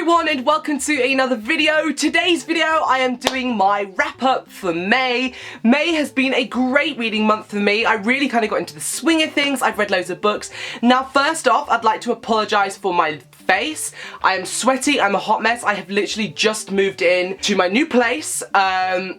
everyone and welcome to another video. Today's video I am doing my wrap up for May. May has been a great reading month for me. I really kind of got into the swing of things. I've read loads of books. Now first off, I'd like to apologise for my face. I am sweaty, I'm a hot mess. I have literally just moved in to my new place.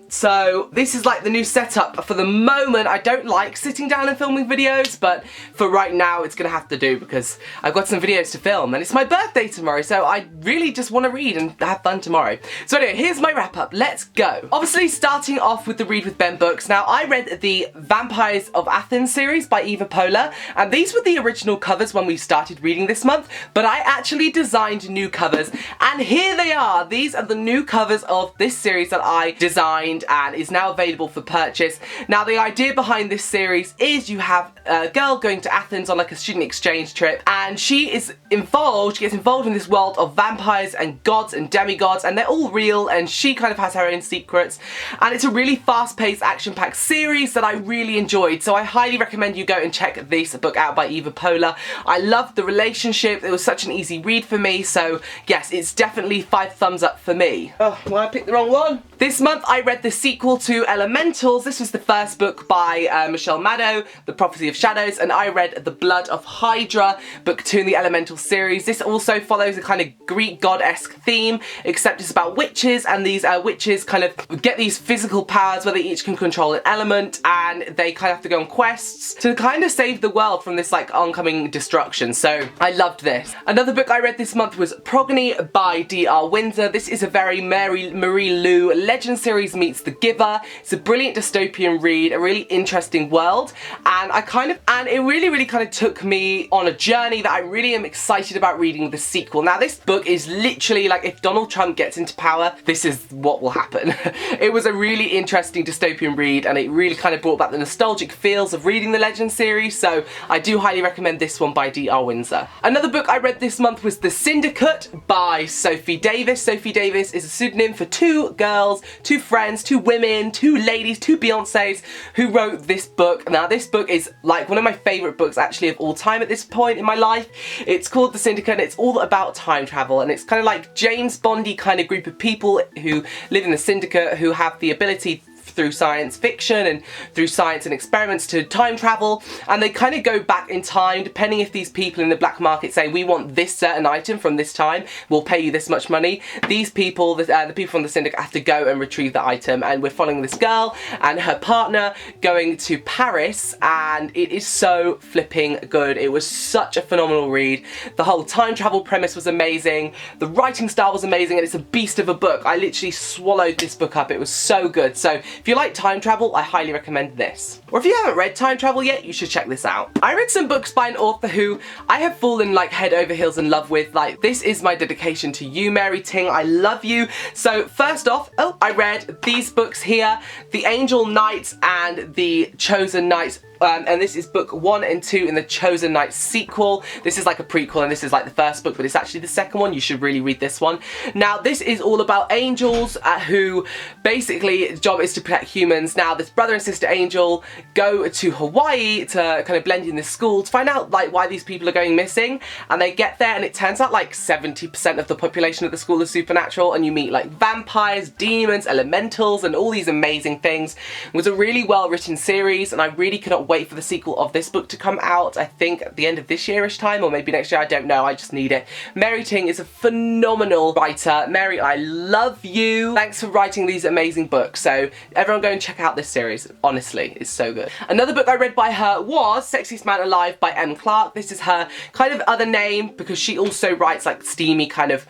So this is like the new setup. For the moment, I don't like sitting down and filming videos, but for right now it's gonna have to do because I've got some videos to film and it's my birthday tomorrow, so I really just want to read and have fun tomorrow. So anyway, here's my wrap up. Let's go. Obviously starting off with the Read with Ben books. Now I read the Vampires of Athens series by Eva Poehler, and these were the original covers when we started reading this month, but I actually designed new covers and here they are. These are the new covers of this series that I designed and is now available for purchase. Now the idea behind this series is you have a girl going to Athens on like a student exchange trip, and she gets involved in this world of vampires and gods and demigods, and they're all real, and she kind of has her own secrets, and it's a really fast-paced, action-packed series that I really enjoyed, so I highly recommend you go and check this book out by Eva Poehler. I loved the relationship. It was such an easy read for me, so yes, it's definitely 5 thumbs up for me. Oh, well, I picked the wrong one. This month I read the sequel to Elementals. This was the first book by Michelle Maddow, The Prophecy of Shadows, and I read The Blood of Hydra, book 2 in the Elemental series. This also follows a kind of Greek god-esque theme, except it's about witches, and these witches kind of get these physical powers where they each can control an element, and they kind of have to go on quests to kind of save the world from this like oncoming destruction. So I loved this. Another book I read this month was Progeny by D.R. Windsor. This is a very Marie Lu Legend series meets The Giver. It's a brilliant dystopian read, a really interesting world, and it really kind of took me on a journey that I really am excited about reading the sequel. Now this book is literally like if Donald Trump gets into power, this is what will happen. It was a really interesting dystopian read, and it really kind of brought back the nostalgic feels of reading the Legend series, so I do highly recommend this one by D.R. Windsor. Another book I read this month was The Syndicate by Sophie Davis. Sophie Davis is a pseudonym for 2 girls, 2 friends, 2 women, 2 ladies, 2 Beyoncés who wrote this book. Now this book is like one of my favourite books actually of all time at this point in my life. It's called The Syndicate, and it's all about time travel, and it's kind of like James Bondy kind of group of people who live in the Syndicate who have the ability through science fiction and through science and experiments to time travel, and they kind of go back in time depending if these people in the black market say we want this certain item from this time, we'll pay you this much money. These people, the people from the Syndicate, have to go and retrieve the item, and we're following this girl and her partner going to Paris, and it is so flipping good. It was such a phenomenal read. The whole time travel premise was amazing, the writing style was amazing, and it's a beast of a book. I literally swallowed this book up. It was so good. So if you like time travel, I highly recommend this. Or if you haven't read time travel yet, you should check this out. I read some books by an author who I have fallen like head over heels in love with. Like, this is my dedication to you, Mary Ting. I love you. So first off, I read these books here, The Angel Knights and The Chosen Knights. And this is book 1 and 2 in the Chosen Knights sequel. This is like a prequel, and this is like the first book, but it's actually the second one. You should really read this one. Now this is all about angels who basically job is to protect humans. Now this brother and sister angel go to Hawaii to kind of blend in this school to find out like why these people are going missing, and they get there and it turns out like 70% of the population at the school is supernatural, and you meet like vampires, demons, elementals, and all these amazing things. It was a really well written series, and I really cannot wait for the sequel of this book to come out. I think at the end of this yearish time, or maybe next year, I don't know, I just need it. Mary Ting is a phenomenal writer. Mary, I love you. Thanks for writing these amazing books. So everyone go and check out this series. Honestly, it's so good. Another book I read by her was Sexiest Man Alive by M. Clark. This is her kind of other name because she also writes like steamy kind of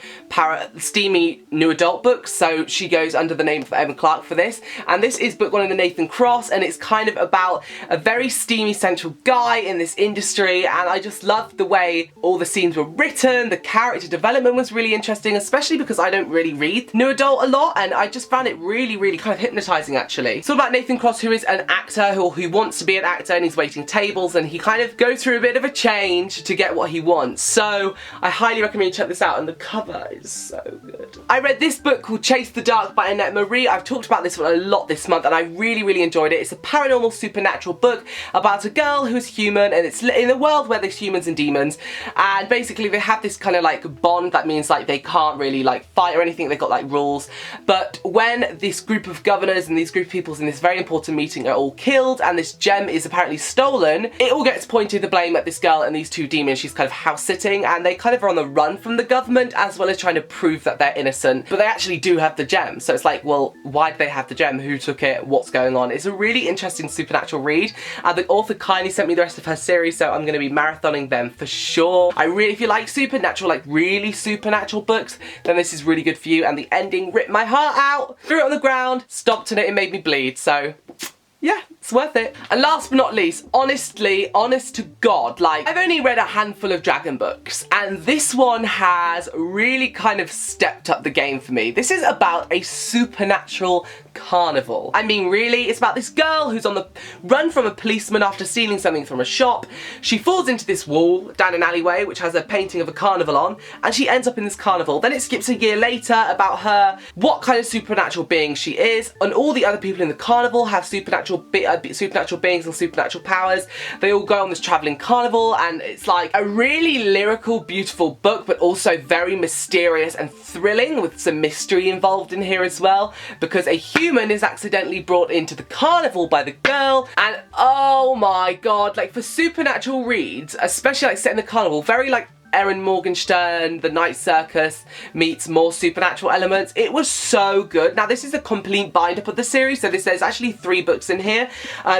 steamy new adult books, so she goes under the name of M. Clark for this. And this is book 1 in the Nathan Cross, and it's kind of about a very steamy central guy in this industry, and I just loved the way all the scenes were written. The character development was really interesting, especially because I don't really read new adult a lot, and I just found it really kind of hypnotising actually. It's all about Nathan Cross, who is an actor who wants to be an actor, and he's waiting tables, and he kind of goes through a bit of a change to get what he wants. So I highly recommend you check this out, and the cover is so good. I read this book called Chase the Dark by Annette Marie. I've talked about this one a lot this month, and I really enjoyed it. It's a paranormal supernatural book about a girl who's human, and it's in a world where there's humans and demons, and basically they have this kind of like bond that means like they can't really like fight or anything. They've got like rules, but when this group of governors and these group of people in this very important meeting are all killed and this gem is apparently stolen, it all gets pointed the blame at this girl and these two demons. She's kind of house sitting, and they kind of are on the run from the government as well as trying to prove that they're innocent, but they actually do have the gem. So it's like, well, why do they have the gem? Who took it? What's going on? It's a really interesting supernatural read, and the author kindly sent me the rest of her series, so I'm going to be marathoning them for sure. If you like supernatural, like really supernatural books, then this is really good for you, and the ending ripped my heart out, threw it on the ground, stomped in it, it made me bleed, so yeah, it's worth it. And last but not least, honestly, honest to God, like, I've only read a handful of dragon books, and this one has really kind of stepped up the game for me. This is about a supernatural carnival. I mean, really, it's about this girl who's on the run from a policeman after stealing something from a shop. She falls into this wall down an alleyway which has a painting of a carnival on, and she ends up in this carnival. Then it skips a year later about her, what kind of supernatural being she is, and all the other people in the carnival have supernatural beings and supernatural powers. They all go on this travelling carnival, and it's like a really lyrical, beautiful book, but also very mysterious and thrilling, with some mystery involved in here as well, because a human is accidentally brought into the carnival by the girl, and oh my god, like for supernatural reads, especially like set in the carnival, very like Erin Morgenstern, The Night Circus meets more supernatural elements. It was so good. Now this is a complete bind-up of the series, so there's actually 3 books in here.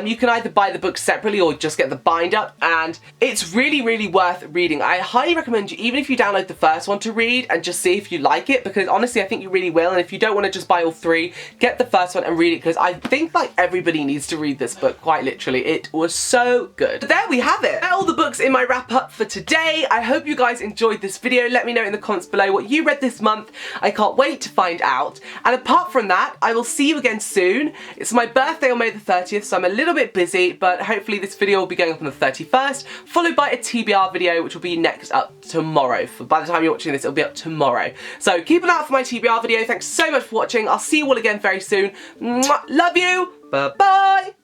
You can either buy the books separately or just get the bind-up, and it's really, really worth reading. I highly recommend you, even if you download the first one, to read and just see if you like it, because honestly I think you really will, and if you don't want to just buy all 3, get the first one and read it, because I think like everybody needs to read this book, quite literally. It was so good. But there we have it. All the books in my wrap-up for today. I hope you guys enjoyed this video. Let me know in the comments below what you read this month. I can't wait to find out. And apart from that, I will see you again soon. It's my birthday on May the 30th, so I'm a little bit busy, but hopefully this video will be going up on the 31st, followed by a TBR video, which will be next up tomorrow. By the time you're watching this, it'll be up tomorrow. So keep an eye out for my TBR video. Thanks so much for watching. I'll see you all again very soon. Mwah. Love you. Bye-bye.